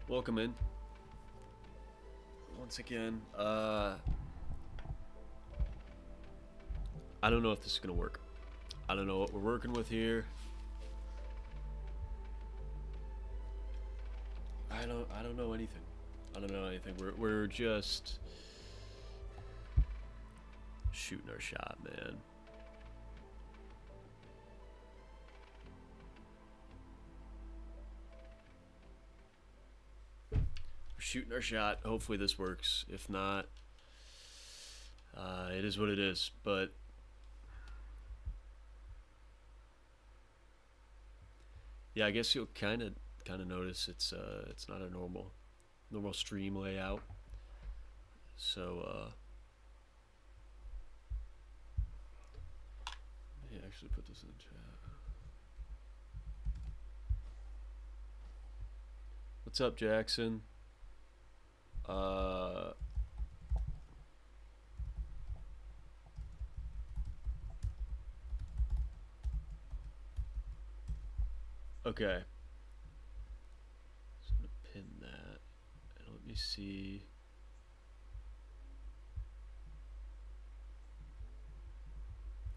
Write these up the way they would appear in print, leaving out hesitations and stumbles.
Welcome in. Once again, I don't know if this is gonna work. I don't know what we're working with here. I don't know anything. I don't know anything. We're just shooting our shot, man. We're shooting our shot. Hopefully this works. If not, it is what it is. But yeah, I guess you'll kind of notice it's not a normal stream layout. So let me actually put this in the chat. What's up, Jackson? Okay. So I'm gonna pin that. And let me see.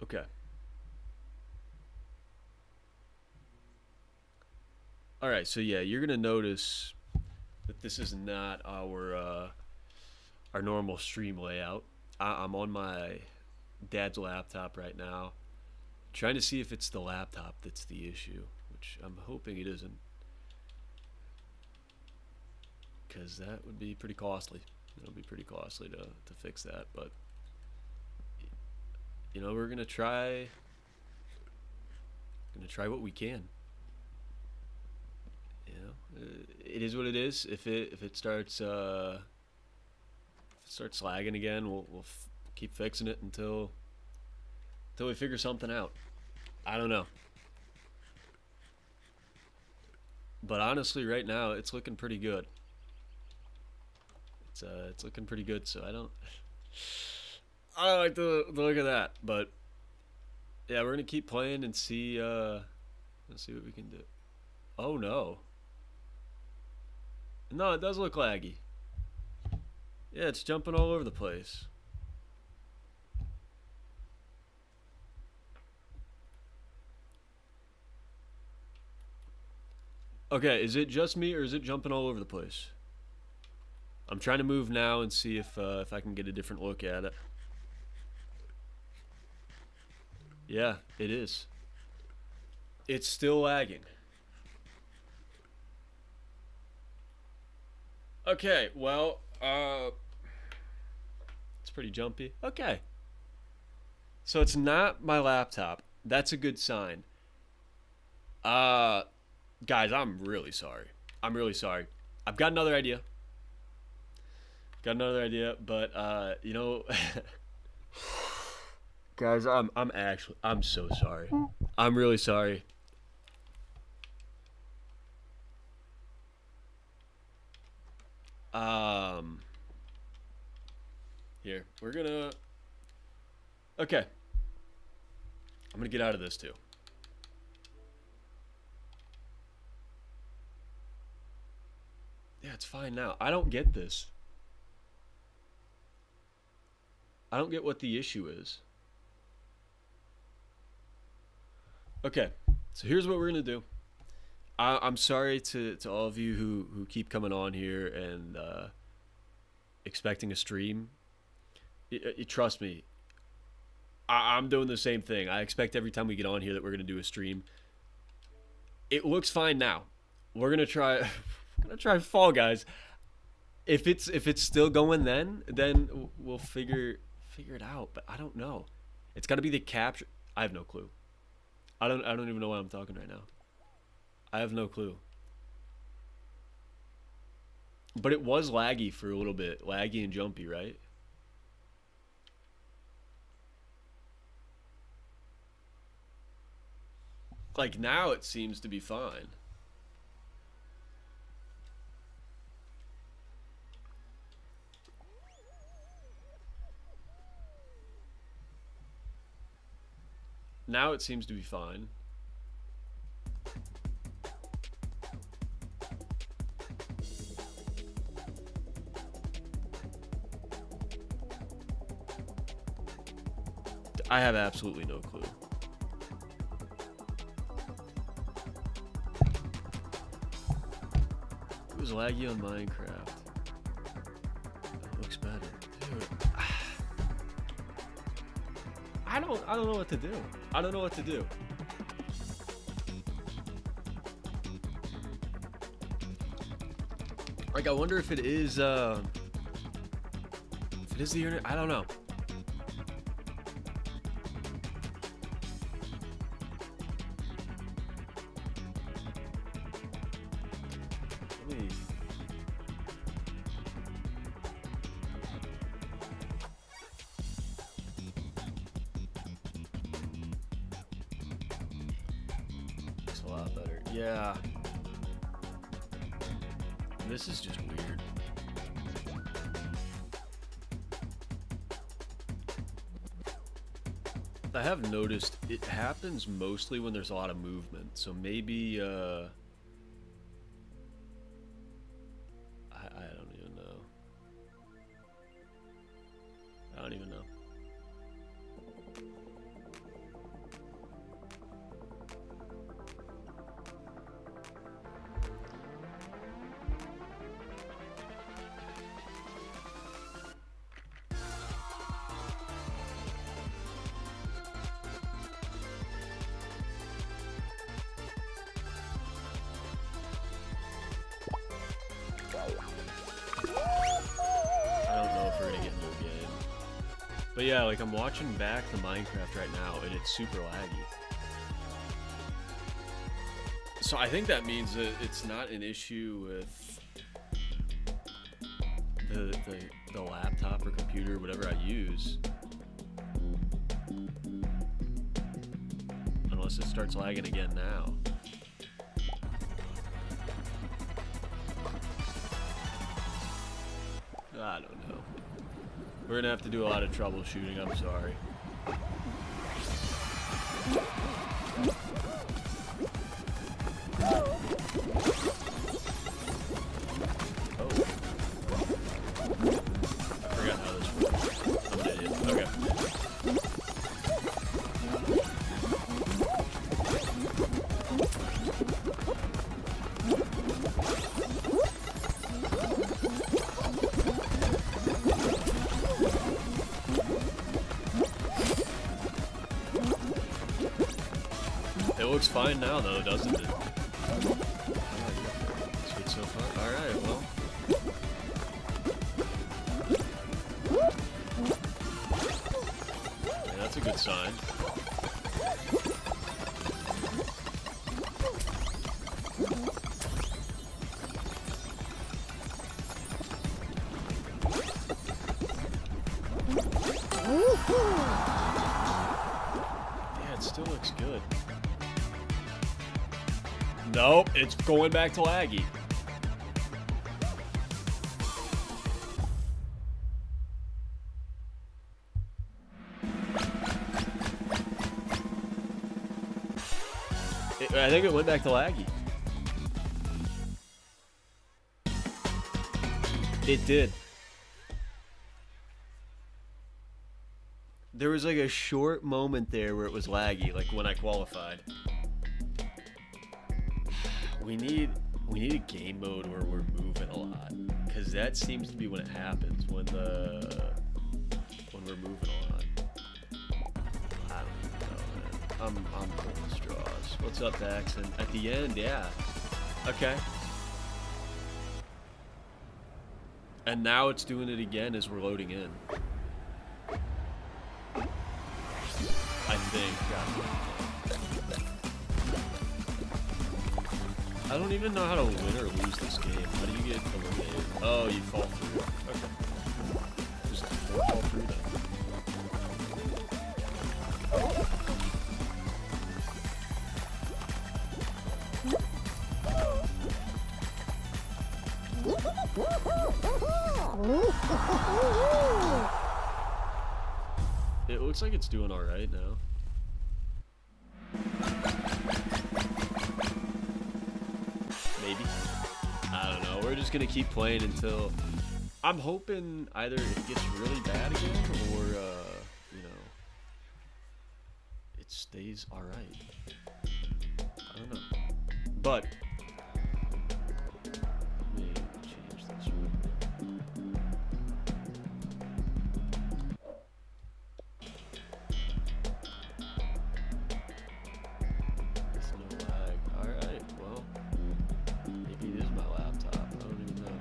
Okay. All right, so yeah, you're gonna notice that this is not our normal stream layout. I'm on my dad's laptop right now, trying to see if it's the laptop that's the issue, which I'm hoping it isn't, because that would be pretty costly. It'll be pretty costly to fix that, but you know, we're gonna try what we can. You know, it is what it is. If it starts lagging again, we'll keep fixing it until we figure something out. I don't know. But honestly, right now it's looking pretty good. It's looking pretty good. So I don't like the look of that. But yeah, we're gonna keep playing and see. Let's see what we can do. Oh no. No, it does look laggy. Yeah, it's jumping all over the place. Okay, is it just me or is it jumping all over the place? I'm trying to move now and see if I can get a different look at it. Yeah, it is. It's still lagging. Okay, well, it's pretty jumpy. Okay. So it's not my laptop. That's a good sign. Uh, Guys, I'm really sorry. I'm really sorry. I've got another idea. But you know, guys, I'm so sorry. I'm really sorry. Um, Here, we're gonna. Okay, I'm gonna get out of this too. Yeah, it's fine now. I don't get this. I don't get what the issue is. Okay, so here's what we're gonna do. I'm sorry to all of you who keep coming on here and expecting a stream. Trust me, I'm doing the same thing. I expect every time we get on here that we're gonna do a stream. It looks fine now. We're gonna try. We're gonna try Fall Guys. If it's still going, then we'll figure it out. But I don't know. It's got to be the capture. I have no clue. I don't even know why I'm talking right now. I have no clue. But it was laggy for a little bit, laggy and jumpy, right? Like now it seems to be fine. Now it seems to be fine. I have absolutely no clue. It was laggy on Minecraft. That looks better. Dude. I don't know what to do. I don't know what to do. Like, I wonder if it is the internet. I don't know. Let me. It's a lot better. Yeah. This is just weird. I have noticed it happens mostly when there's a lot of movement. So maybe I don't even know. I don't even know. But yeah, like I'm watching back the Minecraft right now and it's super laggy. So I think that means that it's not an issue with the laptop or computer, whatever I use. Unless it starts lagging again now. I don't know. We're gonna have to do a lot of troubleshooting, I'm sorry. Oh. I forgot how this works. I'm an idiot. Okay. It looks fine now, though, doesn't it? It's good so far. Alright, well. Yeah, that's a good sign. Yeah, it still looks good. Nope, it's going back to laggy. I think it went back to laggy. It did. There was like a short moment there where it was laggy, like when I qualified. We need a game mode where we're moving a lot, because that seems to be when it happens, when we're moving a lot. I don't know, man. I'm pulling straws. What's up, Daxon? At the end, yeah. Okay. And now it's doing it again as we're loading in. I think. I don't even know how to win or lose this game. How do you get eliminated? Oh, you fall through. Okay. Just fall through then. It looks like it's doing alright now. Maybe. I don't know. We're just gonna keep playing until... I'm hoping either it gets really bad again, or, you know... stays alright. I don't know. But let me change this real quick. There's no lag. Alright, well, maybe it is my laptop. I don't even know.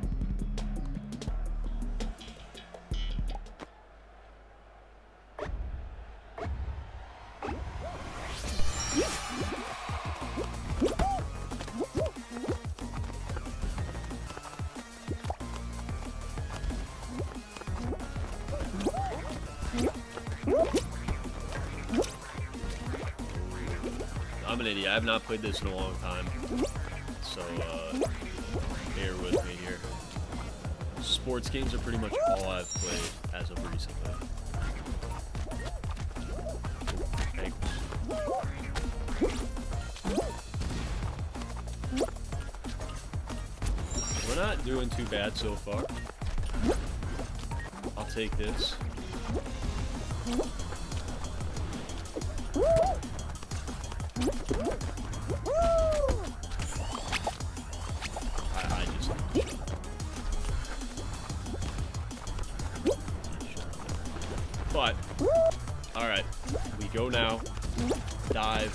I'm an idiot. I have not played this in a long time, so bear with me here. Sports games are pretty much all I've played as of recently. We're not doing too bad so far. I'll take this. I just... But, alright. We go now. Dive.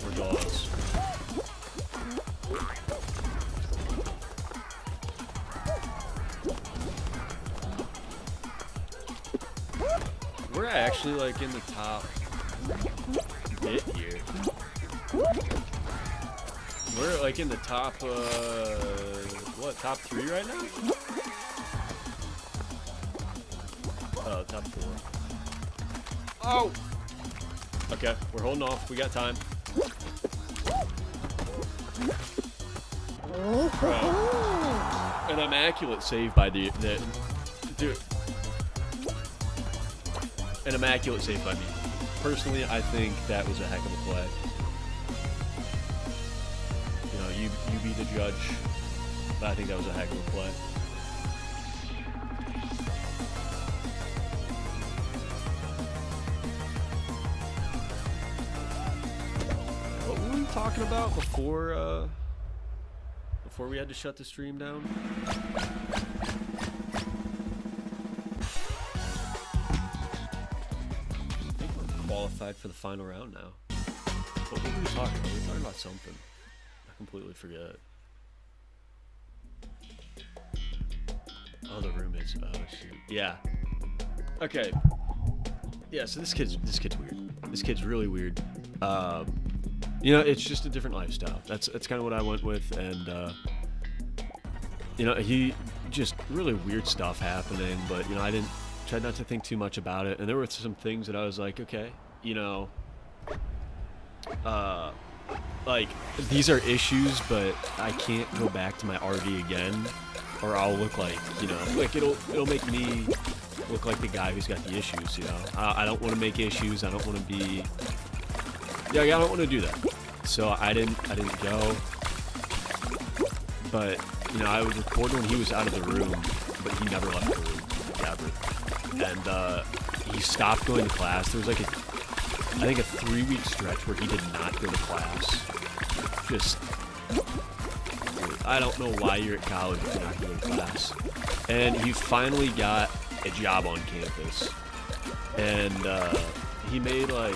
For dogs. We're actually like in the top bit here. We're like in the top, what, top 3 right now? Oh, top 4. Oh! Okay, we're holding off. We got time. An immaculate save by the dude. An immaculate save by me. Personally, I think that was a heck of a play. You know, you be the judge, but I think that was a heck of a play. What were we talking about before we had to shut the stream down? Qualified for the final round now. What were we talking about? We were talking about something. I completely forget. Oh, the roommates. Oh shoot. Yeah. Okay. Yeah. So this kid's weird. This kid's really weird. You know, it's just a different lifestyle. That's kind of what I went with, and you know, he just really weird stuff happening. But you know, I tried not to think too much about it, and there were some things that I was like, okay, you know, like these are issues, but I can't go back to my RV again, or I'll look like, you know, like it'll make me look like the guy who's got the issues. You know, I don't want to make issues. I don't want to be. Yeah, I don't want to do that. So I didn't go. But you know, I would record when he was out of the room, but he never left the room, ever. And he stopped going to class. There was like I think a 3-week stretch where he did not go to class. Just, I don't know why you're at college if you're not going to class. And he finally got a job on campus. And he made a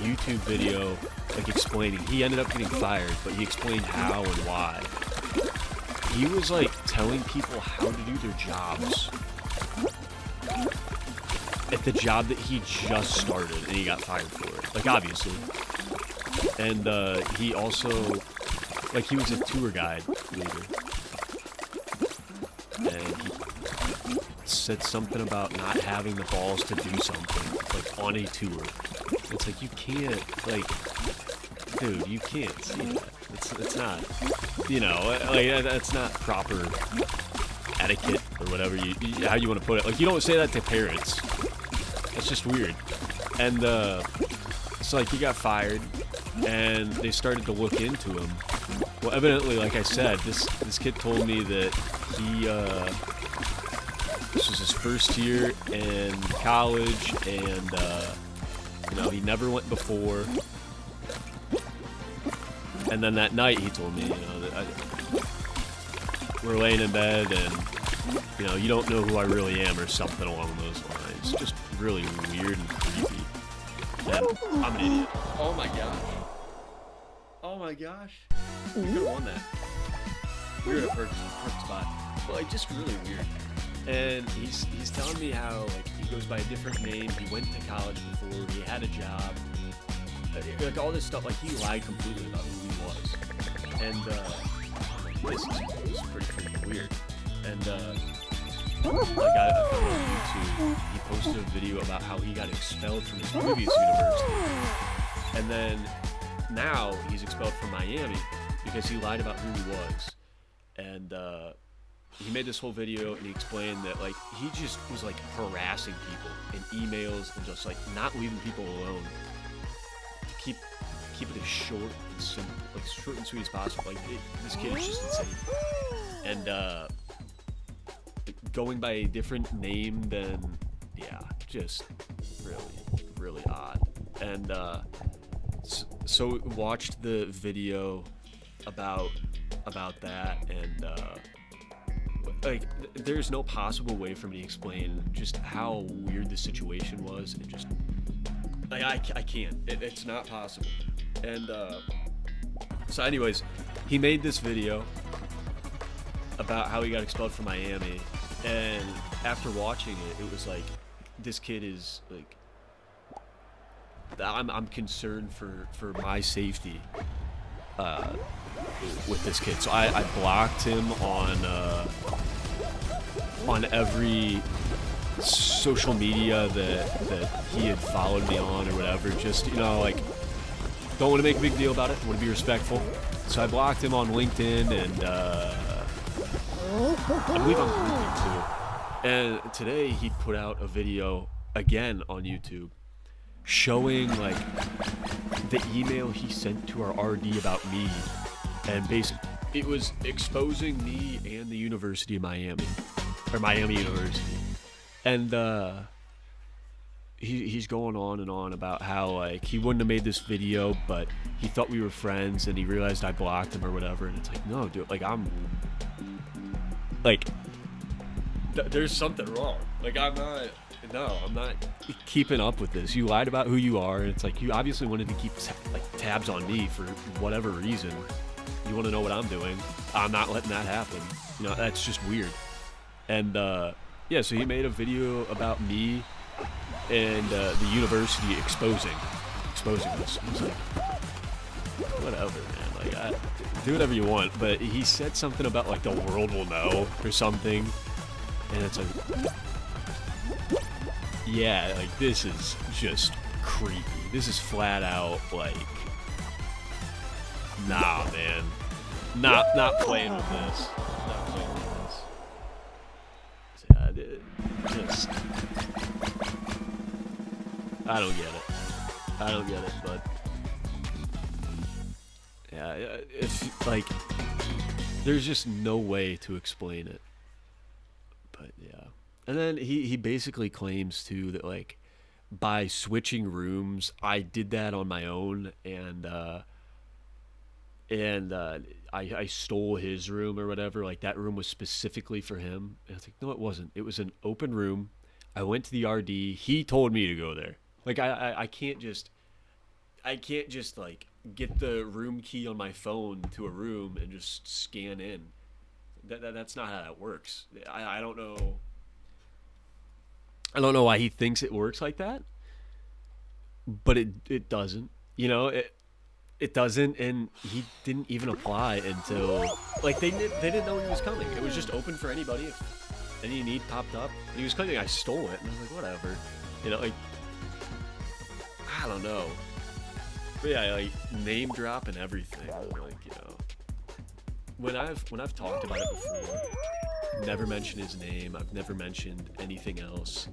YouTube video like explaining. He ended up getting fired, but he explained how and why. He was like telling people how to do their jobs at the job that he just started, and he got fired for it. Like, obviously. And he also, like, he was a tour guide leader. And he said something about not having the balls to do something, like, on a tour. It's like, you can't, like, dude, you can't see that. It's not, you know, like, that's not proper etiquette or whatever how you want to put it. Like, you don't say that to parents. That's just weird. And so like he got fired, and they started to look into him. Well, evidently, like I said, this kid told me that he this was his first year in college, and he never went before. And then that night he told me, that we're laying in bed, and you don't know who I really am, or something along those lines. Just really weird and creepy. And I'm an idiot. Oh my gosh. Oh my gosh. We could have won that. We were at a perfect spot. But like, just really weird. And he's telling me how like he goes by a different name. He went to college before. He had a job. Like all this stuff. Like he lied completely about who he was. And this is pretty freaking weird. And like I found on YouTube, he posted a video about how he got expelled from his previous university. And then now he's expelled from Miami because he lied about who he was. And he made this whole video, and he explained that like he just was like harassing people in emails and just like not leaving people alone to keep it as short and simple, like short and sweet as possible. Like this kid is just insane. And going by a different name than just really odd. And so watched the video about that, and like there's no possible way for me to explain just how weird the situation was, and just like I can't. It's not possible. And so anyways, he made this video about how he got expelled from Miami, and after watching it, it was like this kid is like I'm concerned for my safety with this kid. So I blocked him on every social media that he had followed me on or whatever. Just like don't want to make a big deal about it. Want to be respectful. So I blocked him on LinkedIn, and I believe on LinkedIn too. And today he put out a video again on YouTube showing like the email he sent to our RD about me, and basically it was exposing me and the University of Miami, or Miami University. And he's going on and on about how like he wouldn't have made this video, but he thought we were friends, and he realized I blocked him or whatever. And it's like, no, dude, like I'm like there's something wrong. Like I'm not keeping up with this. You lied about who you are, and it's like you obviously wanted to keep like tabs on me for whatever reason. You want to know what I'm doing. I'm not letting that happen. That's just weird. And so he made a video about me and the university exposing us. I was like, whatever, man. Like, do whatever you want. But he said something about like the world will know or something, and it's like, yeah, like this is just creepy. This is flat out like, nah, man, not playing with this. Not playing with this. Yeah, just I don't get it, but yeah, if like there's just no way to explain it. But yeah. And then he basically claims too that like by switching rooms, I did that on my own, and I stole his room or whatever. Like that room was specifically for him. And I was like, no, it wasn't. It was an open room. I went to the RD. He told me to go there. Like I can't just like get the room key on my phone to a room and just scan in. That's not how that works. I don't know. I don't know why he thinks it works like that, but it doesn't. It doesn't, and he didn't even apply until like they didn't know he was coming. It was just open for anybody if any need popped up. And he was claiming I stole it, and I was like, whatever, like I don't know. But yeah, like name drop and everything. Like when I've talked about it before, never mentioned his name. I've never mentioned anything else.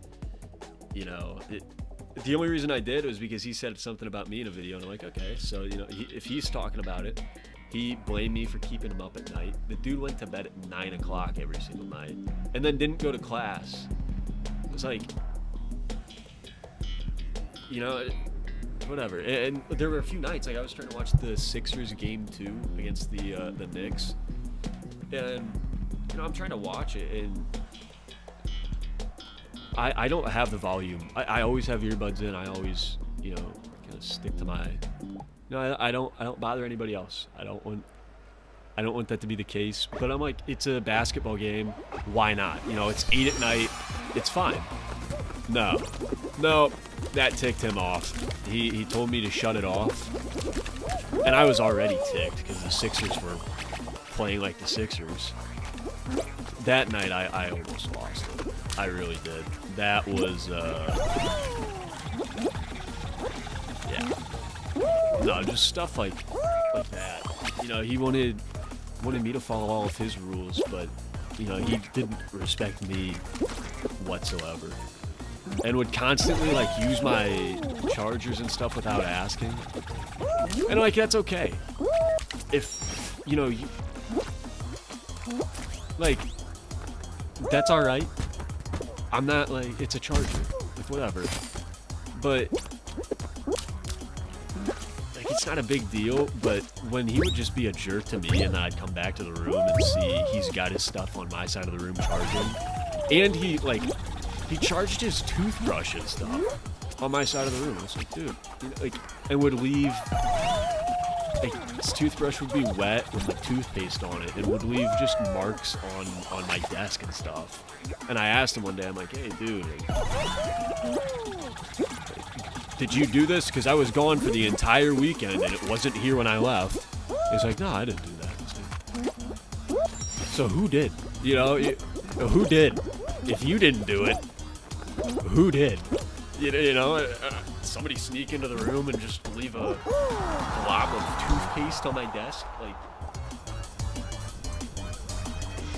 The only reason I did was because he said something about me in a video, and I'm like, okay, so if he's talking about it, he blamed me for keeping him up at night. The dude went to bed at 9 o'clock every single night, and then didn't go to class It's like, you know, whatever. And there were a few nights, like I was trying to watch the Sixers game 2 against the Knicks, and you know, I'm trying to watch it, and I don't have the volume. I always have earbuds in. I always, you know, kind of stick to my. No, I don't bother anybody else. I don't want that to be the case. But I'm like, it's a basketball game. Why not? You know, it's 8 at night. It's fine. No, that ticked him off. He told me to shut it off, and I was already ticked because the Sixers were playing like the Sixers. That night, I almost lost it. I really did. That was, yeah. No, just stuff like that. You know, he wanted me to follow all of his rules, but, you know, he didn't respect me whatsoever. And would constantly, like, use my chargers and stuff without asking. And, like, that's okay. If, you know, like, that's alright. I'm not, like, it's a charger. Like, whatever. But, like, it's not a big deal, but when he would just be a jerk to me and then I'd come back to the room and see he's got his stuff on my side of the room charging. And he, like, he charged his toothbrush and stuff on my side of the room. I was like, dude, you know, like, and would leave, like, his toothbrush would be wet with like toothpaste on it and would leave just marks on my desk and stuff. And I asked him one day, I'm like, hey, dude, like, did you do this? Because I was gone for the entire weekend and it wasn't here when I left. He's like, no, I didn't do that. So who did? You know, who did? If you didn't do it, who did? You know, somebody sneak into the room and just leave a glob of toothpaste on my desk? Like,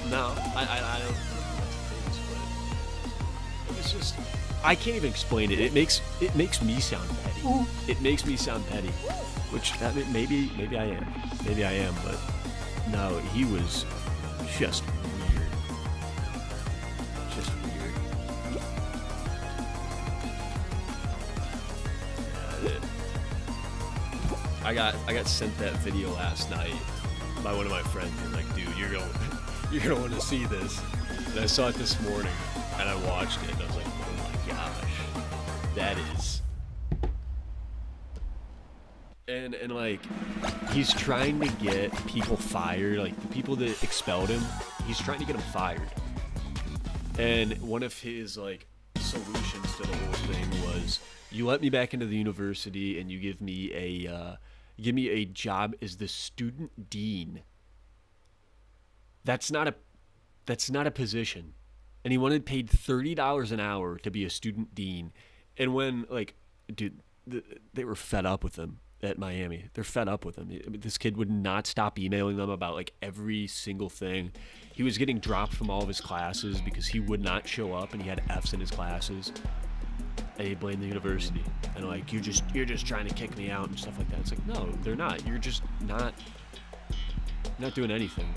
no, I don't think it's just, I can't even explain it. It makes me sound petty. It makes me sound petty, which maybe I am. Maybe I am, but no, he was just weird. Just weird. I got sent that video last night by one of my friends. He's like, dude, you're gonna want to see this. And I saw it this morning, and I watched it, and I was like, oh my gosh, that is. And like, he's trying to get people fired, like the people that expelled him. He's trying to get them fired. And one of his like solutions to the whole thing was, you let me back into the university and you give me a job as the student dean. That's not a position. And he wanted paid $30 an hour to be a student dean. And when, like, dude, they were fed up with him at Miami. They're fed up with him. I mean, this kid would not stop emailing them about like every single thing. He was getting dropped from all of his classes because he would not show up and he had F's in his classes. And he blamed the university. And like, you're just trying to kick me out and stuff like that. It's like, no, they're not. You're just not doing anything.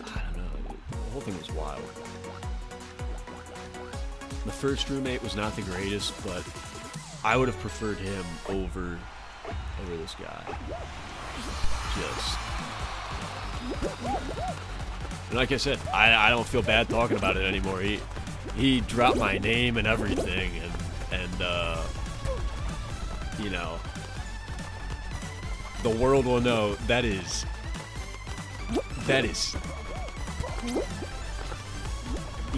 I don't know. The whole thing was wild. The first roommate was not the greatest, but I would have preferred him over this guy. Just. And like I said, I don't feel bad talking about it anymore. He dropped my name and everything, and you know, the world will know that is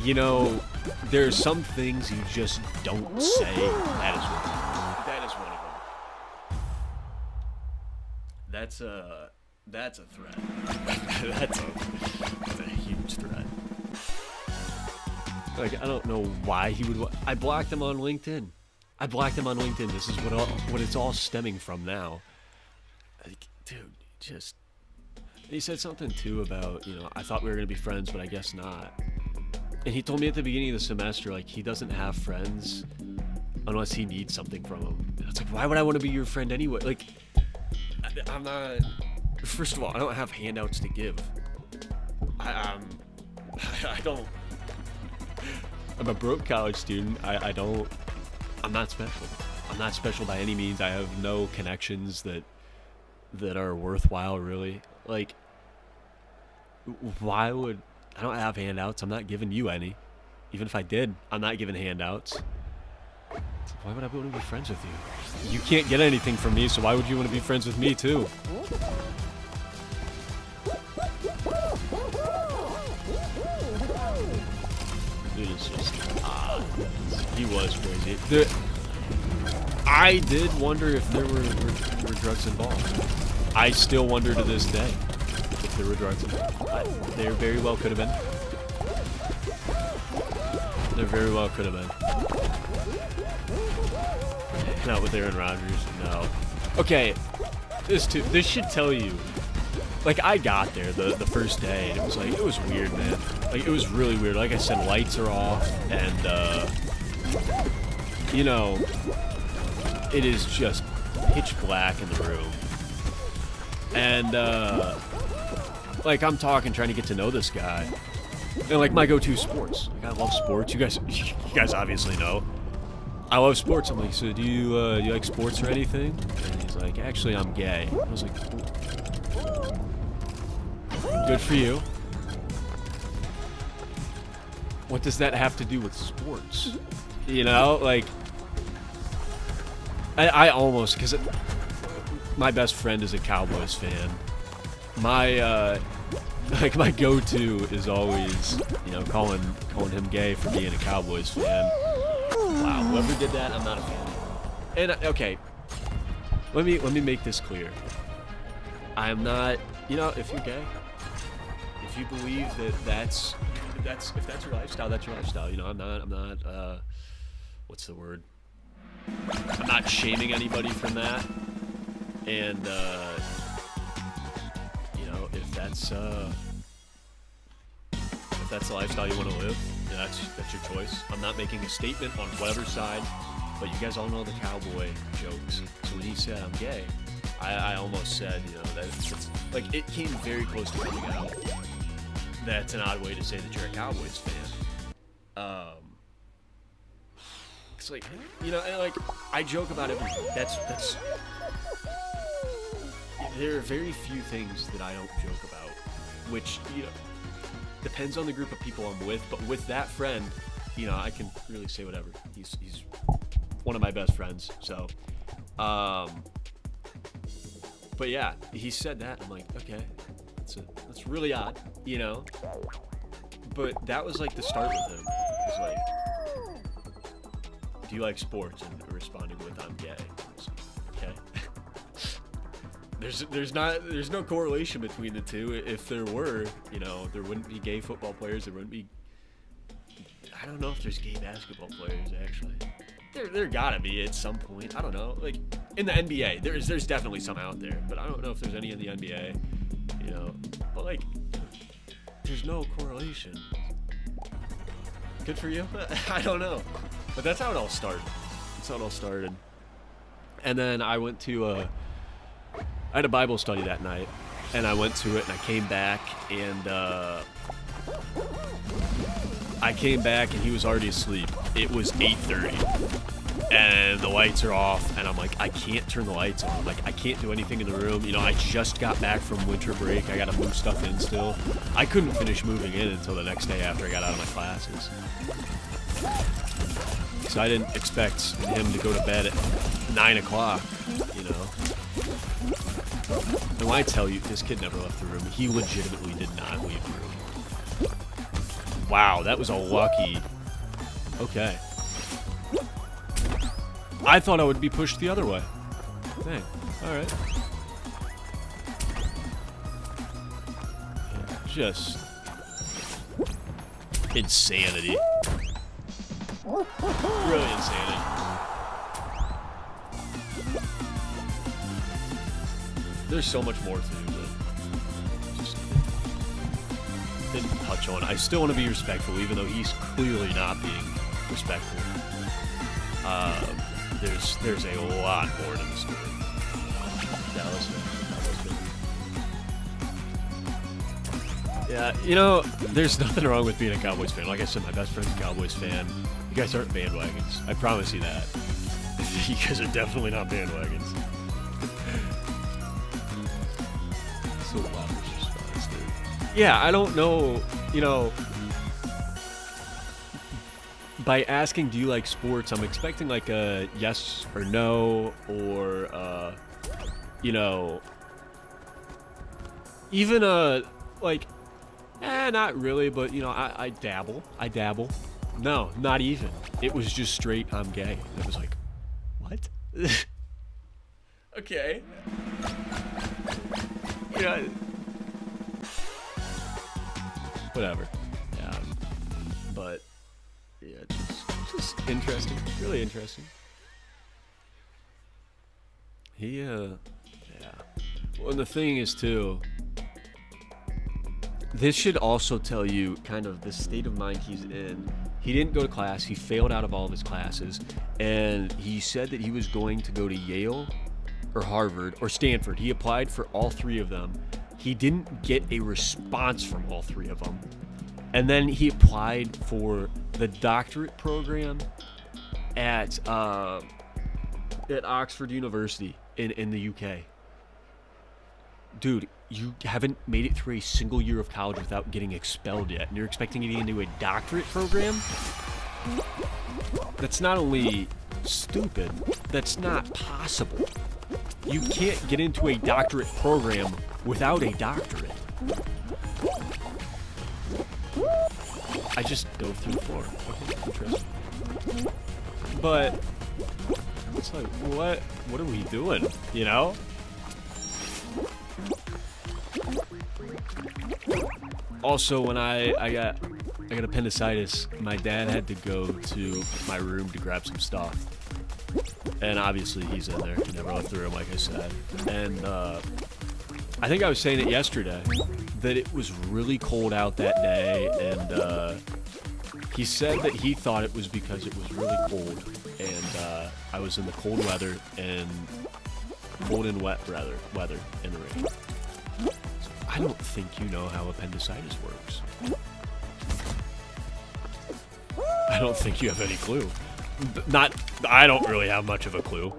you know, there's some things you just don't say. That is one of them. That's a threat. that's a huge threat. Like, I don't know why he would. I blocked him on LinkedIn. This is what it's all stemming from now. Like, dude, just. He said something too about, you know, I thought we were gonna be friends, but I guess not. And he told me at the beginning of the semester, like, he doesn't have friends unless he needs something from them. And it's like, why would I want to be your friend anyway? Like, I'm not. First of all, I don't have handouts to give. I don't. I'm a broke college student. I'm not special. I'm not special by any means. I have no connections that are worthwhile, really. Like, why would... I don't have handouts. I'm not giving you any. Even if I did, I'm not giving handouts. Why would I want to be friends with you? You can't get anything from me, so why would you want to be friends with me, too? It is just odd. He was crazy. I did wonder if there were drugs involved. I still wonder to this day if there were drugs involved. There very well could have been. There very well could have been. Not with Aaron Rodgers, no. Okay, this should tell you. Like, I got there the first day, and it was weird, man. Like, it was really weird. Like I said, lights are off, and, you know, it is just pitch black in the room. And, like, I'm trying to get to know this guy. And, like, my go-to sports. Like, I love sports. You guys obviously know. I love sports. I'm like, so do you like sports or anything? And he's like, actually, I'm gay. I was like, good for you. What does that have to do with sports? You know, like, I almost, because my best friend is a Cowboys fan. My, like, my go-to is always, you know, calling him gay for being a Cowboys fan. Wow, whoever did that, I'm not a fan. And, okay, let me make this clear. I am not, you know, if you're gay, if you believe if that's your lifestyle, that's your lifestyle. You know, I'm not, what's the word? I'm not shaming anybody from that. And, you know, if that's the lifestyle you want to live, yeah, that's your choice. I'm not making a statement on whatever side, but you guys all know the cowboy jokes. So when he said I'm gay, I almost said, you know, that it's like, it came very close to coming out. That's an odd way to say that you're a Cowboys fan. It's like, you know, and like, I joke about everything. That's. There are very few things that I don't joke about, which, you know, depends on the group of people I'm with. But with that friend, you know, I can really say whatever. He's one of my best friends. So, but yeah, he said that. I'm like, okay, that's really odd, you know. But that was like the start with him. He's like, do you like sports? And responding with, I'm gay. I was like, okay. There's no correlation between the two. If there were, you know, there wouldn't be gay football players. There wouldn't be. I don't know if there's gay basketball players actually. There gotta be at some point. I don't know. Like in the NBA, there's definitely some out there, but I don't know if there's any in the NBA. You know, but like, there's no correlation. Good for you. I don't know, but that's how it all started. And then I went to I had a Bible study that night, and I went to it, and I came back, and he was already asleep. It was 8:30, and the lights are off, and I'm like, I can't turn the lights on. Like, I can't do anything in the room. You know, I just got back from winter break. I got to move stuff in still. I couldn't finish moving in until the next day after I got out of my classes. So I didn't expect him to go to bed at 9 o'clock, you know. And when I tell you, this kid never left the room. He legitimately did not leave the room. Wow, that was a lucky... Okay. I thought I would be pushed the other way. Dang. Alright. Just... insanity. Really insanity. There's so much more to do, but just didn't touch on. I still want to be respectful, even though he's clearly not being respectful. There's a lot more to the story. Yeah, you know, there's nothing wrong with being a Cowboys fan. Like I said, my best friend's a Cowboys fan. You guys aren't bandwagons. I promise you that. You guys are definitely not bandwagons. So loud, it's just honest, dude. Yeah, I don't know, you know, by asking, do you like sports, I'm expecting like a yes or no, or, you know, even a, like, not really, but, you know, I dabble. I dabble. No, not even. It was just straight, I'm gay. And it was like, what? Okay. Yeah. Whatever. Yeah. But, yeah, just interesting. Really interesting. Yeah. Well, and the thing is, too, this should also tell you kind of the state of mind he's in. He didn't go to class. He failed out of all of his classes. And he said that he was going to go to Yale or Harvard or Stanford. He applied for all three of them. He didn't get a response from all three of them. And then he applied for the doctorate program at Oxford University in the UK. Dude, you haven't made it through a single year of college without getting expelled yet, and you're expecting to get into a doctorate program? That's not only stupid, that's not possible. You can't get into a doctorate program without a doctorate. I just dove through the floor. Okay, interesting. But it's like, what are we doing? You know? Also, when I got appendicitis, my dad had to go to my room to grab some stuff. And obviously he's in there. He never left the room, like I said. And I think I was saying it yesterday, that it was really cold out that day, and he said that he thought it was because it was really cold, and I was in the cold weather and cold and wet weather in the rain. I don't think you know how appendicitis works. I don't think you have any clue. I don't really have much of a clue,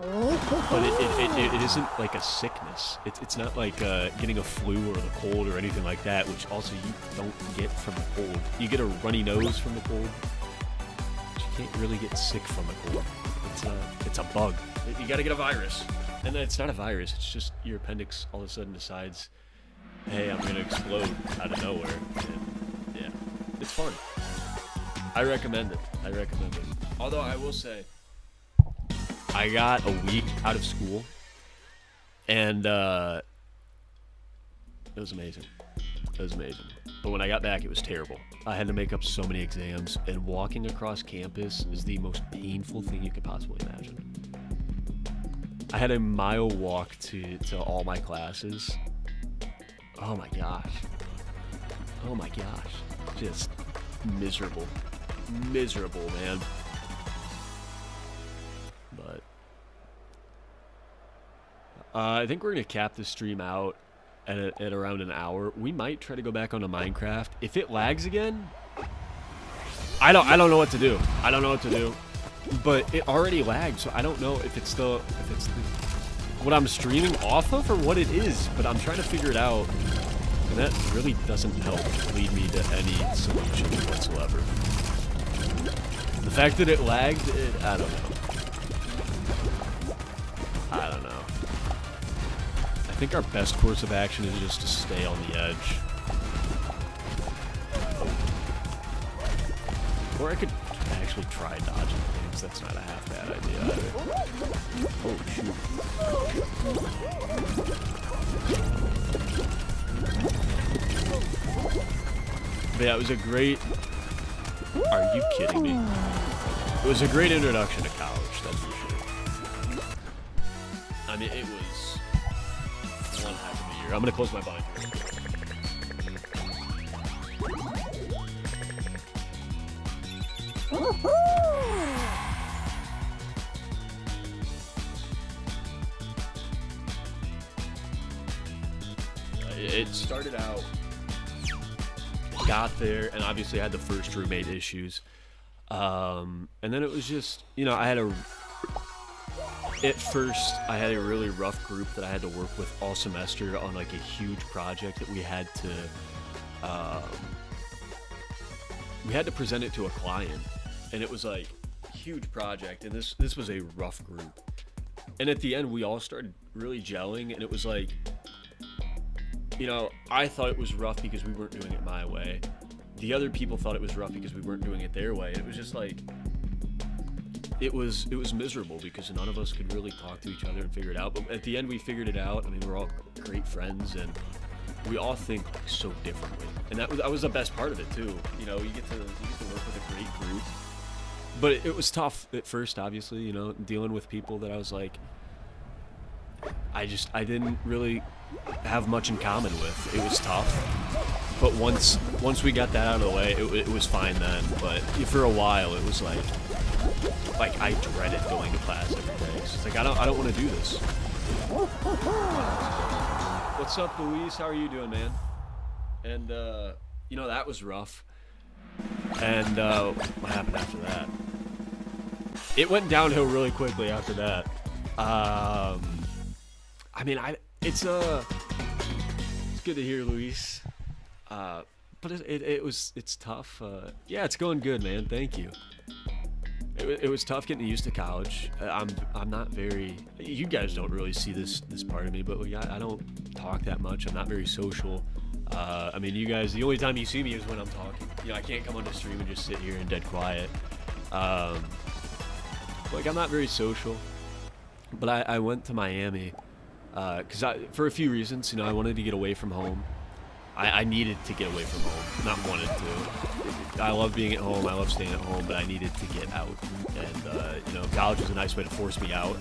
but it isn't like a sickness. It's not like getting a flu or the cold or anything like that, which also you don't get from the cold. You get a runny nose from the cold, but you can't really get sick from the cold. It's a bug. You gotta get a virus, and it's not a virus. It's just your appendix all of a sudden decides, hey, I'm gonna explode out of nowhere, and yeah, it's fun. I recommend it. Although I will say, I got a week out of school, and it was amazing. But when I got back, it was terrible. I had to make up so many exams, and walking across campus is the most painful thing you could possibly imagine. I had a mile walk to all my classes. Oh my gosh. Just miserable, man. But I think we're gonna cap this stream out at around an hour. We might try to go back onto Minecraft. If it lags again, I don't know what to do. But it already lagged, so I don't know if it's what I'm streaming off of or what it is. But I'm trying to figure it out, and that really doesn't help lead me to any solution whatsoever. The fact that it lagged, I don't know. I think our best course of action is just to stay on the edge. Or I could actually try dodging things. That's not a half bad idea either. Oh, shoot. But yeah, it was a great... Are you kidding me? It was a great introduction to college, that's for sure. I mean, it was one heck of a year. I'm going to close my blind here. It started out got there, and obviously I had the first roommate issues. And then it was just, at first I had a really rough group that I had to work with all semester on like a huge project that we had to present it to a client, and it was like a huge project, and this was a rough group. And at the end, we all started really gelling, and it was like, I thought it was rough because we weren't doing it my way. The other people thought it was rough because we weren't doing it their way. And it was just like, it was miserable because none of us could really talk to each other and figure it out. But at the end, we figured it out. I mean, we're all great friends, and we all think like so differently. And that was the best part of it too. You get to work with a great group. But it was tough at first, obviously, dealing with people that I was like, I didn't really have much in common with. It was tough. But once we got that out of the way, it was fine then. But for a while, it was like I dreaded going to class every day. So it's like, I don't want to do this. What's up, Luis? How are you doing, man? And, that was rough. And what happened after that? It went downhill really quickly after that. It's good to hear, Luis. But it's tough. Yeah, it's going good, man. Thank you. It was tough getting used to college. I'm not very. You guys don't really see this part of me, but I don't talk that much. I'm not very social. You guys, the only time you see me is when I'm talking. I can't come on the stream and just sit here and dead quiet. I'm not very social. But I went to Miami because for a few reasons. I wanted to get away from home. I needed to get away from home. Not wanted to. I love being at home. I love staying at home, but I needed to get out. And college was a nice way to force me out.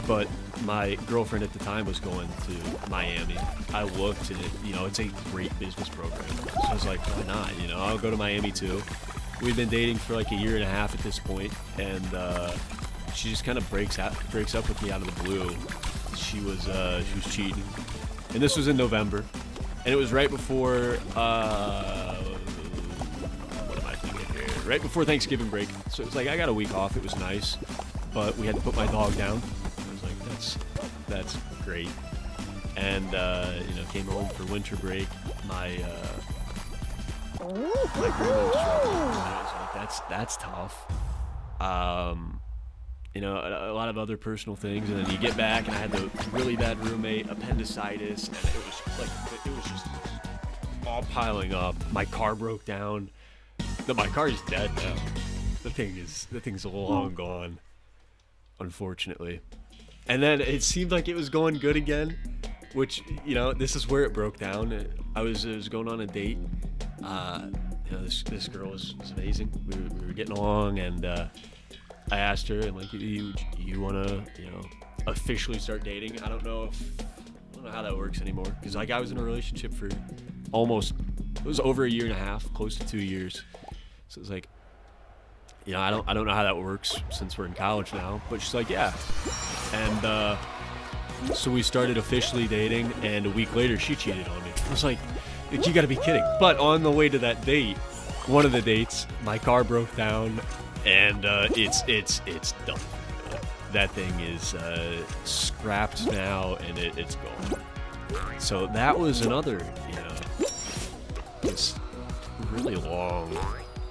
But my girlfriend at the time was going to Miami. I looked, and it's a great business program. So I was like, why not? I'll go to Miami too. We've been dating for like a year and a half at this point, and she just kind of breaks up with me out of the blue. She was cheating, and this was in November, and it was right before what am I thinking here? Right before Thanksgiving break. So it was like I got a week off. It was nice, but we had to put my dog down. I was like, that's great. And came home for winter break. My grandma was struggling. I was like, that's tough. A lot of other personal things, and then you get back, and I had the really bad roommate, appendicitis, and it was just all piling up. My car broke down. My car is dead now. The thing's long gone, unfortunately. And then it seemed like it was going good again, which this is where it broke down. I was going on a date. This girl was amazing. We were getting along, and I asked her, and like, you want to officially start dating? I don't know how that works anymore, because I was in a relationship for it was over a year and a half, close to 2 years. So it's like, I don't know how that works since we're in college now. But she's like, yeah. And so we started officially dating, and a week later she cheated on me. I was like, you gotta be kidding. But on the way to that date, one of the dates, my car broke down, and it's done. That thing is scrapped now, and it's gone. So that was another, this really long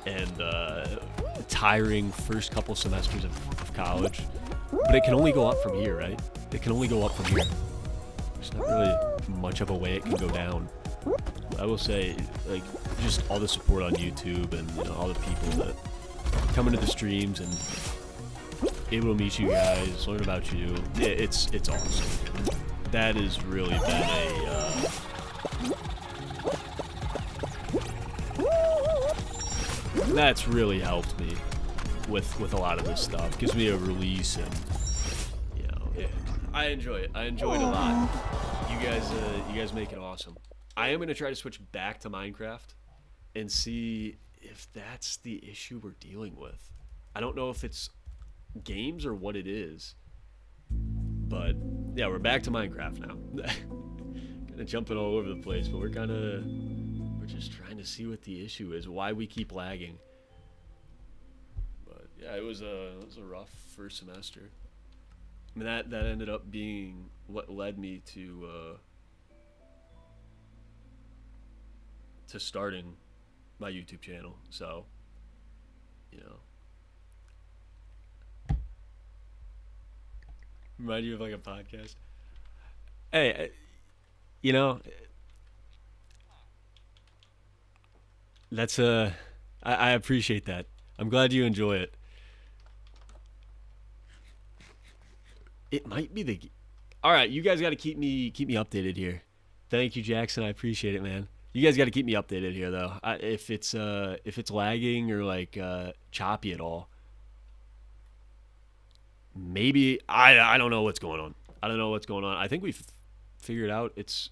and tiring first couple semesters of college. But it can only go up from here, right? It can only go up from here. There's not really much of a way it can go down. I will say, like, just all the support on YouTube and all the people that come into the streams and able to meet you guys, learn about you. It's awesome. That has really been that's really helped me with a lot of this stuff. Gives me a release, and I enjoy it. I enjoy it a lot. You guys make it awesome. I am gonna try to switch back to Minecraft and see if that's the issue we're dealing with. I don't know if it's games or what it is, but yeah, we're back to Minecraft now. Kind of jumping all over the place, but we're just trying to see what the issue is, why we keep lagging. But yeah, it was a rough first semester. I mean, that ended up being what led me to starting my YouTube channel. So, you know, remind you of like a podcast. Hey, you know, that's I appreciate that. I'm glad you enjoy it. It might be the. All right, you guys got to keep me updated here. Thank you, Jackson. I appreciate it, man. You guys got to keep me updated here, though. If it's lagging or like choppy at all, maybe I don't know what's going on. I don't know what's going on. I think we've figured out it's.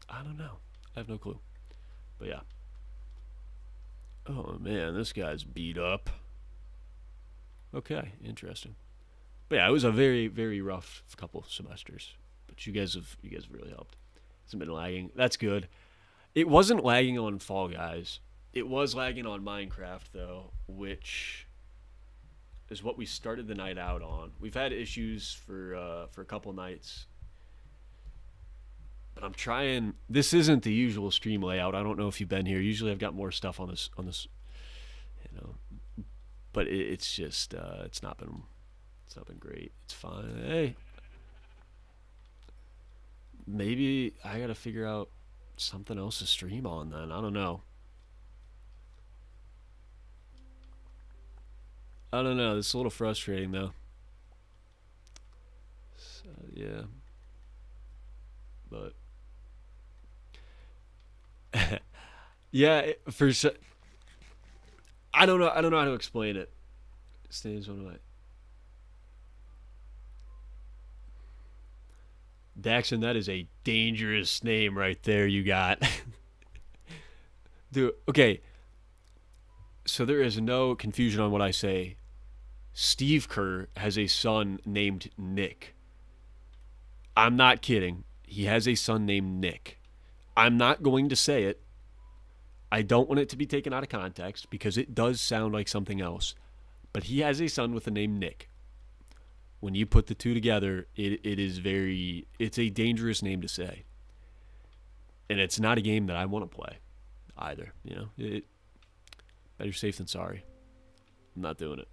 I don't know. I have no clue. But yeah. Oh man, this guy's beat up. Okay, interesting. But yeah, it was a very very rough couple semesters. But you guys have really helped. It's been lagging. That's good. It wasn't lagging on Fall Guys. It was lagging on Minecraft though, which is what we started the night out on. We've had issues for a couple nights, but I'm trying. This isn't the usual stream layout. I don't know if you've been here. Usually I've got more stuff on this, you know. But it's just it's not been great. It's fine. Hey, maybe I gotta figure out something else to stream on then. I don't know. I don't know. It's a little frustrating though. So, yeah, but yeah, for sure. I don't know. I don't know how to explain it. Stays one of my Daxon. That is a dangerous name right there. You got, dude. Okay, so there is no confusion on what I say. Steve Kerr has a son named Nick. I'm not kidding. He has a son named Nick. I'm not going to say it. I don't want it to be taken out of context because it does sound like something else. But he has a son with the name Nick. When you put the two together, it's a dangerous name to say. And it's not a game that I want to play either. You know, better safe than sorry. I'm not doing it.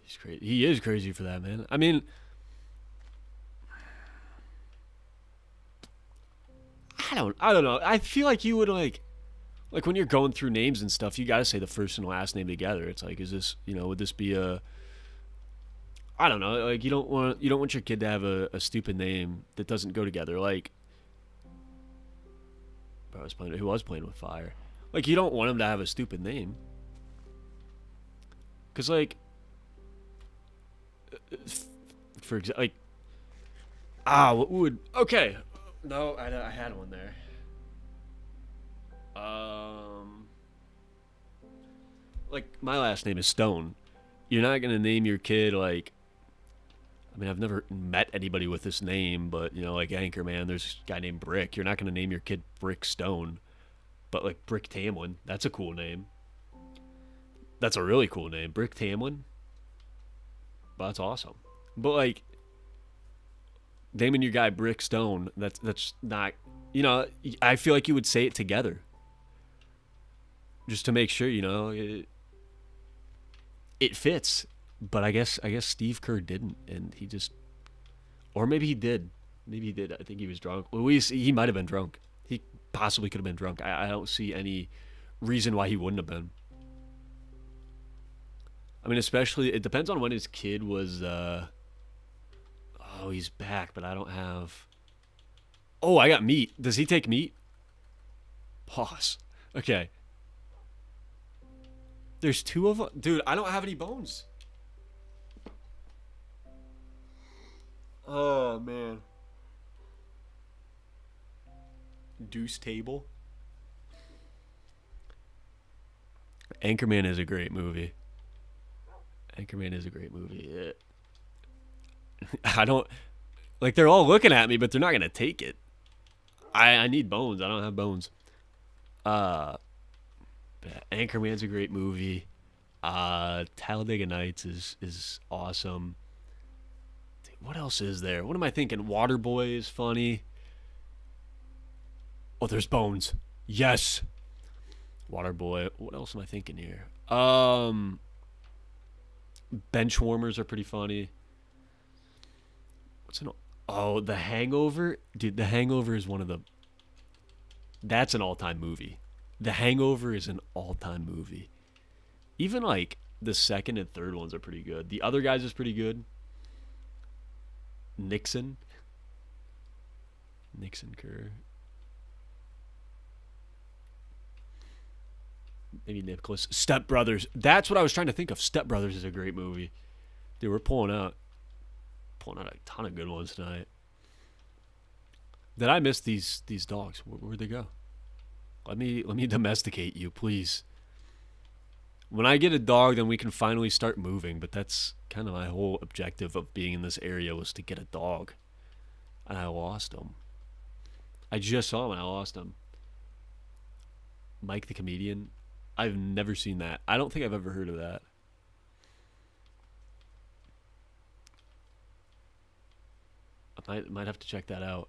He's crazy. He is crazy for that, man. I mean, I don't know. I feel like you would like when you're going through names and stuff, you got to say the first and last name together. It's like, is this, would this be a, I don't know, like you don't want your kid to have a stupid name that doesn't go together. Like, who was playing with fire? Like, you don't want him to have a stupid name. Cause like, for example, like, what would, okay, no, I had one there. Like my last name is Stone. You're not gonna name your kid like. I mean, I've never met anybody with this name, but like Anchorman, there's a guy named Brick. You're not gonna name your kid Brick Stone, but like Brick Tamlin, that's a cool name. That's a really cool name, Brick Tamlin. But that's awesome. But like naming your guy Brick Stone, that's not. I feel like you would say it together, just to make sure it fits. But I guess Steve Kerr didn't, and he just, or maybe he did. Maybe he did. I think he was drunk. Luis, he might have been drunk. He possibly could have been drunk. I don't see any reason why he wouldn't have been. I mean, especially, it depends on when his kid was, oh, he's back, but I don't have, oh, I got meat. Does he take meat? Pause. Okay. There's two of them. Dude, I don't have any bones. Oh man. Deuce Table. Anchorman is a great movie. Anchorman is a great movie. I don't like. They're all looking at me, but they're not gonna take it. I need bones. I don't have bones. Uh, Anchorman's a great movie. Talladega Nights is awesome. What else is there? What am I thinking? Waterboy is funny. Oh, there's Bones. Yes. Waterboy. What else am I thinking here? Benchwarmers are pretty funny. What's an Oh, The Hangover? Dude, The Hangover is one of the That's an all-time movie. The Hangover is an all-time movie. Even like the second and third ones are pretty good. The Other Guys is pretty good. Nixon Kerr. Maybe Nicholas. Step Brothers. That's what I was trying to think of. Step Brothers is a great movie. Dude, we're pulling out a ton of good ones tonight. Did I miss these dogs? Where'd they go? Let me domesticate you, please. When I get a dog, then we can finally start moving. But that's kind of my whole objective of being in this area, was to get a dog. And I lost him. I just saw him and I lost him. Mike the Comedian. I've never seen that. I don't think I've ever heard of that. I might have to check that out.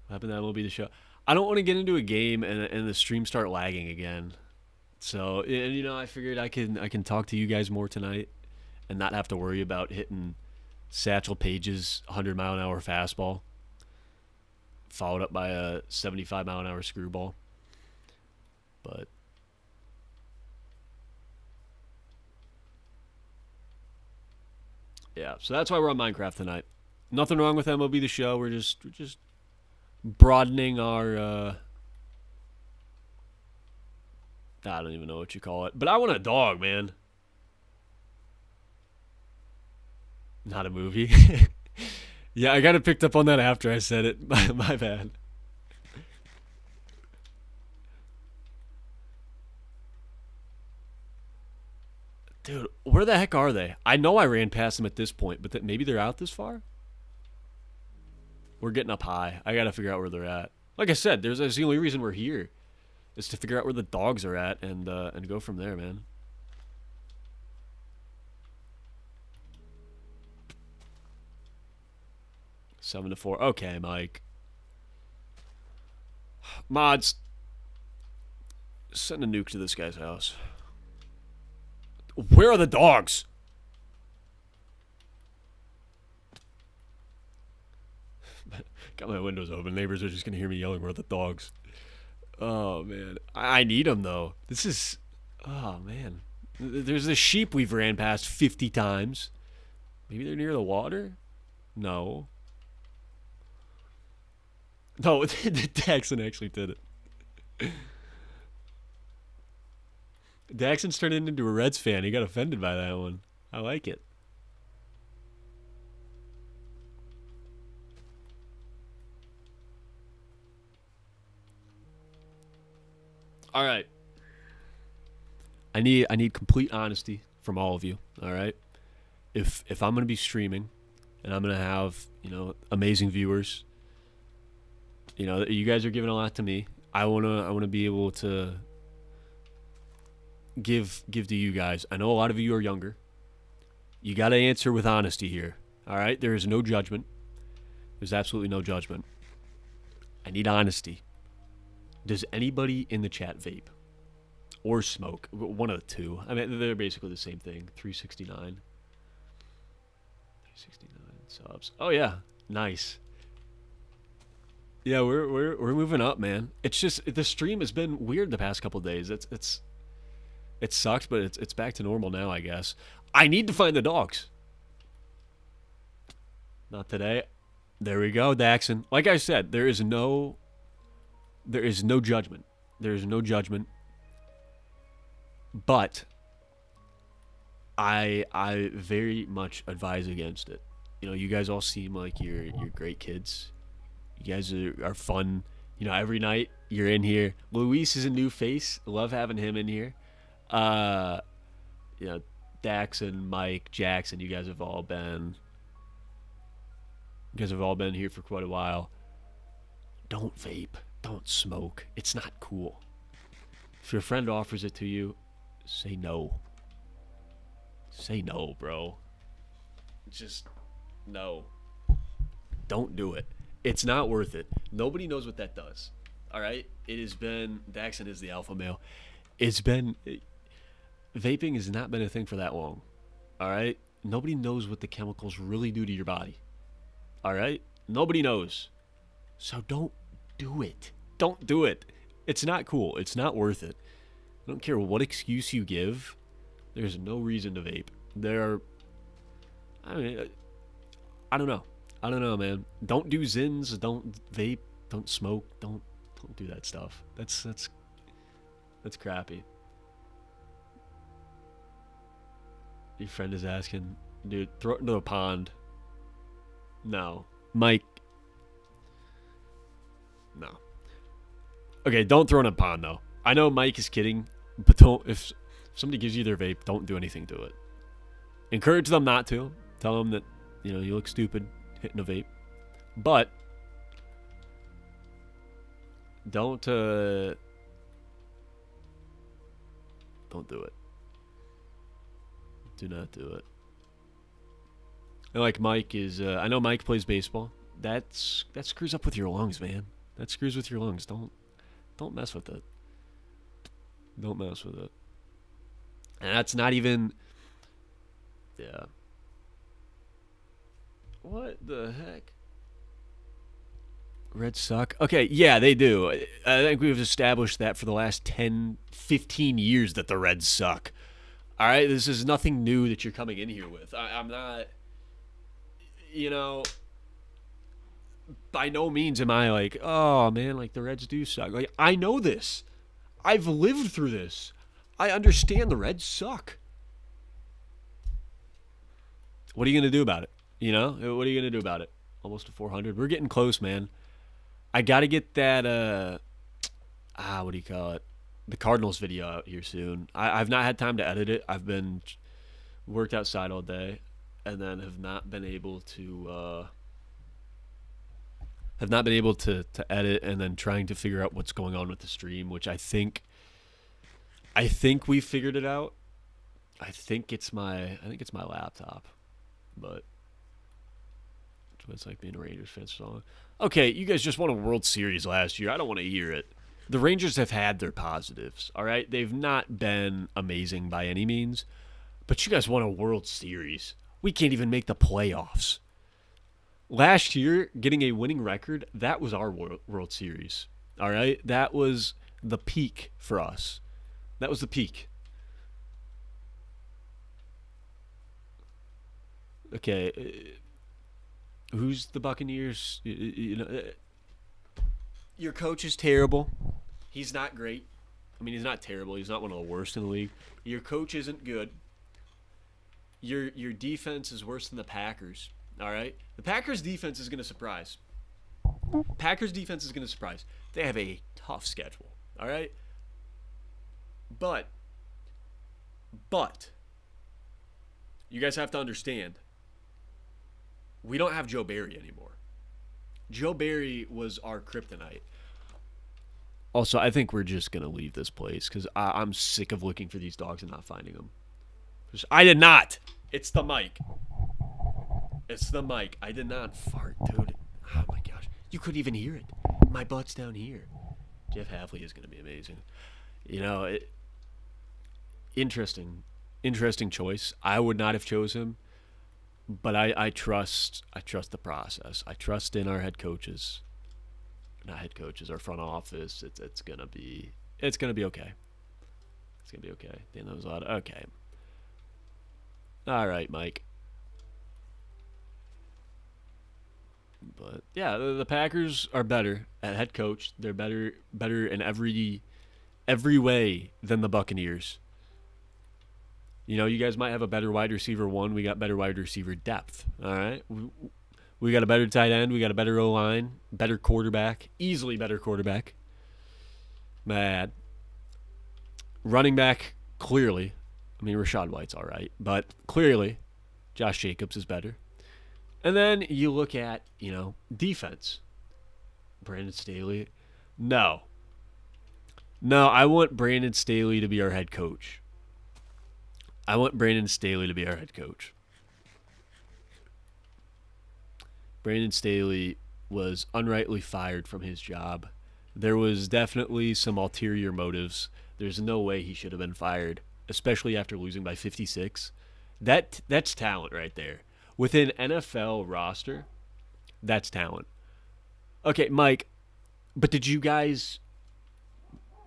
What happened? That will be the show. I don't want to get into a game and the stream start lagging again. So, and I figured I can talk to you guys more tonight and not have to worry about hitting Satchel Paige's 100-mile-an-hour fastball followed up by a 75-mile-an-hour screwball. But yeah, so that's why we're on Minecraft tonight. Nothing wrong with MLB The Show. We're just broadening our I don't even know what you call it. But I want a dog, man. Not a movie. Yeah, I got it picked up on that after I said it. My bad. Dude, where the heck are they? I know I ran past them at this point, but maybe they're out this far? We're getting up high. I gotta figure out where they're at. Like I said, that's the only reason we're here, is to figure out where the dogs are at and go from there, man. Seven to 4. Okay, Mike. Mods, send a nuke to this guy's house. Where are the dogs? Got my windows open. Neighbors are just gonna hear me yelling, "Where are the dogs?" Oh man, I need them though. This is, oh man. There's a sheep we've ran past 50 times. Maybe they're near the water. No. No, Daxon actually did it. Daxon's turned into a Reds fan. He got offended by that one. I like it. All right. I need complete honesty from all of you. All right. If I'm gonna be streaming, and I'm gonna have amazing viewers, you guys are giving a lot to me. I wanna be able to give to you guys. I know a lot of you are younger. You got to answer with honesty here. All right? There is no judgment. There's absolutely no judgment. I need honesty. Does anybody in the chat vape or smoke? One of the two. I mean, they're basically the same thing. 369. 369 subs. Oh yeah, nice. Yeah, we're moving up, man. It's just the stream has been weird the past couple days. It sucks, but it's back to normal now, I guess. I need to find the dogs. Not today. There we go, Daxon. Like I said, there is no judgment. There is no judgment. But I very much advise against it. You know, you guys all seem like you're great kids. You guys are fun. You know, every night you're in here. Luis is a new face. Love having him in here. Uh, you know, Dax and Mike, Jackson. You guys have all been here for quite a while. Don't vape. Don't smoke. It's not cool. If your friend offers it to you, say no. Say no, bro. Just no. Don't do it. It's not worth it. Nobody knows what that does. All right? It has been, Daxon is the alpha male. It's been, vaping has not been a thing for that long. All right? Nobody knows what the chemicals really do to your body. All right? Nobody knows. So don't do it. Don't do it. It's not cool. It's not worth it. I don't care what excuse you give. There's no reason to vape. I mean, I don't know. I don't know, man. Don't do Zins. Don't vape. Don't smoke. Don't do that stuff. That's crappy. Your friend is asking, dude, throw it into a pond. No, Mike. No. Okay, don't throw it in a pond though. I know Mike is kidding, but don't. If somebody gives you their vape, don't do anything to it. Encourage them not to. Tell them that you look stupid hitting a vape, but don't do it. Do not do it. And like Mike is, I know Mike plays baseball. That screws up with your lungs, man. That screws with your lungs. Don't mess with it. Don't mess with it. And that's not even. Yeah. What the heck? Reds suck. Okay, yeah, they do. I think we've established that for the last 10, 15 years that the Reds suck. All right, this is nothing new that you're coming in here with. I'm not, by no means am I like, oh man, like the Reds do suck. Like, I know this. I've lived through this. I understand the Reds suck. What are you going to do about it? What are you going to do about it? Almost to 400. We're getting close, man. I got to get that, what do you call it? The Cardinals video out here soon. I've not had time to edit it. I've been worked outside all day and then have not been able to edit, and then trying to figure out what's going on with the stream, which I think we figured it out. I think it's my laptop, but it's what it's like being a Rangers fan so long. Okay, you guys just won a World Series last year. I don't want to hear it. The Rangers have had their positives, all right? They've not been amazing by any means, but you guys won a World Series. We can't even make the playoffs. Last year, getting a winning record, that was our World Series, all right? That was the peak for us. That was the peak. Okay, who's the Buccaneers? Your coach is terrible. He's not great. I mean, he's not terrible. He's not one of the worst in the league. Your coach isn't good. Your defense is worse than the Packers. All right? The Packers' defense is going to surprise. They have a tough schedule. All right? But you guys have to understand, we don't have Joe Barry anymore. Joe Barry was our kryptonite. Also, I think we're just going to leave this place because I'm sick of looking for these dogs and not finding them. I did not. It's the mic. I did not fart, dude. Oh, my gosh. You couldn't even hear it. My butt's down here. Jeff Havley is going to be amazing. Interesting choice. I would not have chose him. But I trust the process. I trust in our head coaches. Not head coaches, our front office. It's gonna be okay. It's gonna be okay. Dan knows a lot. Okay. All right, Mike. But yeah, the Packers are better at head coach. They're better in every way than the Buccaneers. You know, you guys might have a better wide receiver one. We got better wide receiver depth. All right. We got a better tight end. We got a better O line, better quarterback, easily better quarterback. Mad. Running back, clearly. I mean, Rashad White's all right, but clearly Josh Jacobs is better. And then you look at, defense. Brandon Staley. No. No, I want Brandon Staley to be our head coach. I want Brandon Staley to be our head coach. Brandon Staley was unrightly fired from his job. There was definitely some ulterior motives. There's no way he should have been fired, especially after losing by 56. That's talent right there. With an NFL roster, that's talent. Okay, Mike, but did you guys...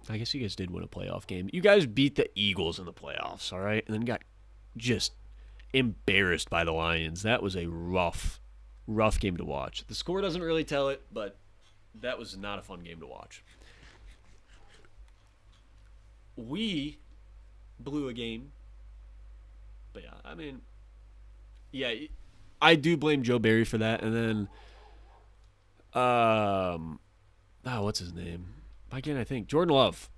I guess you guys did win a playoff game. You guys beat the Eagles in the playoffs, all right? And then got just embarrassed by the Lions. That was a rough game to watch. The score doesn't really tell it, but that was not a fun game to watch. We blew a game. But yeah, I mean, yeah, I do blame Joe Barry for that. And then, what's his name? Why can't I think? Jordan Love,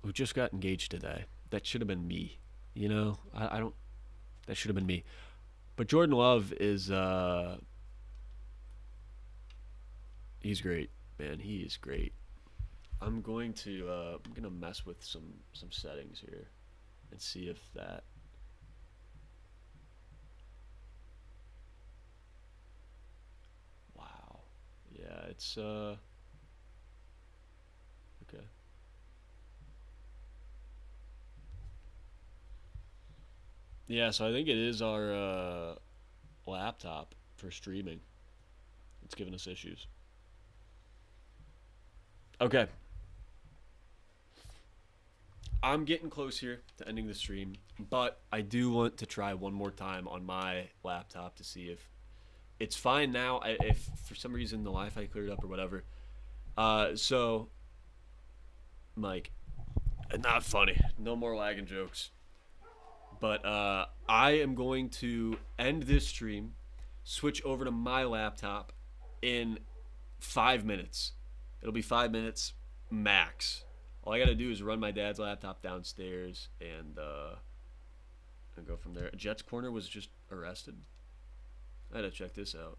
who just got engaged today. That should have been me. I don't. That should have been me. But Jordan Love is, he's great, man. He is great. I'm going to mess with some settings here and see if that. Wow. Yeah, it's okay. Yeah, so I think it is our laptop for streaming. It's giving us issues. Okay. I'm getting close here to ending the stream, but I do want to try one more time on my laptop to see if it's fine now. If for some reason the Wi-Fi cleared up or whatever. So, Mike, not funny. No more lagging jokes. But I am going to end this stream, switch over to my laptop in 5 minutes. It'll be 5 minutes max. All I got to do is run my dad's laptop downstairs and go from there. Jets Corner was just arrested. I had to check this out.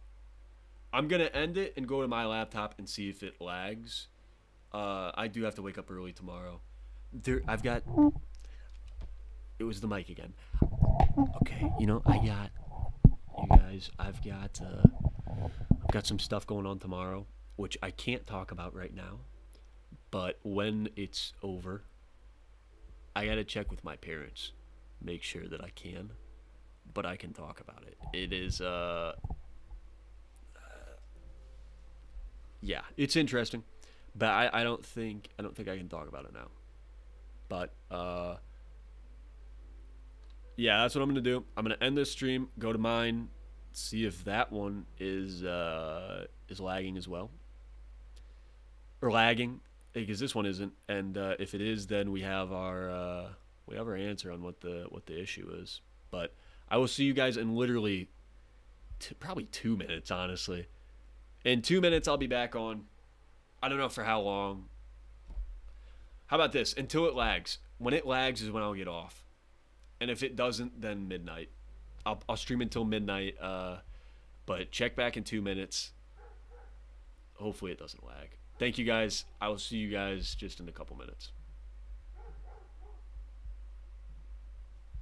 I'm going to end it and go to my laptop and see if it lags. I do have to wake up early tomorrow. It was the mic again. Okay, I've got some stuff going on tomorrow, which I can't talk about right now. But when it's over, I gotta check with my parents, make sure that I can, but I can talk about it. It is, yeah, it's interesting, but I don't think I can talk about it now. But yeah, that's what I'm gonna do. I'm gonna end this stream, go to mine, see if that one is lagging as well, or lagging, because this one isn't. And if it is, then we have our answer on what the issue is. But I will see you guys in literally probably 2 minutes. Honestly, in 2 minutes I'll be back on. I don't know for how long. How about this? Until it lags. When it lags is when I'll get off. And if it doesn't, then midnight. I'll stream until midnight. But check back in 2 minutes. Hopefully it doesn't lag. Thank you guys. I will see you guys just in a couple minutes.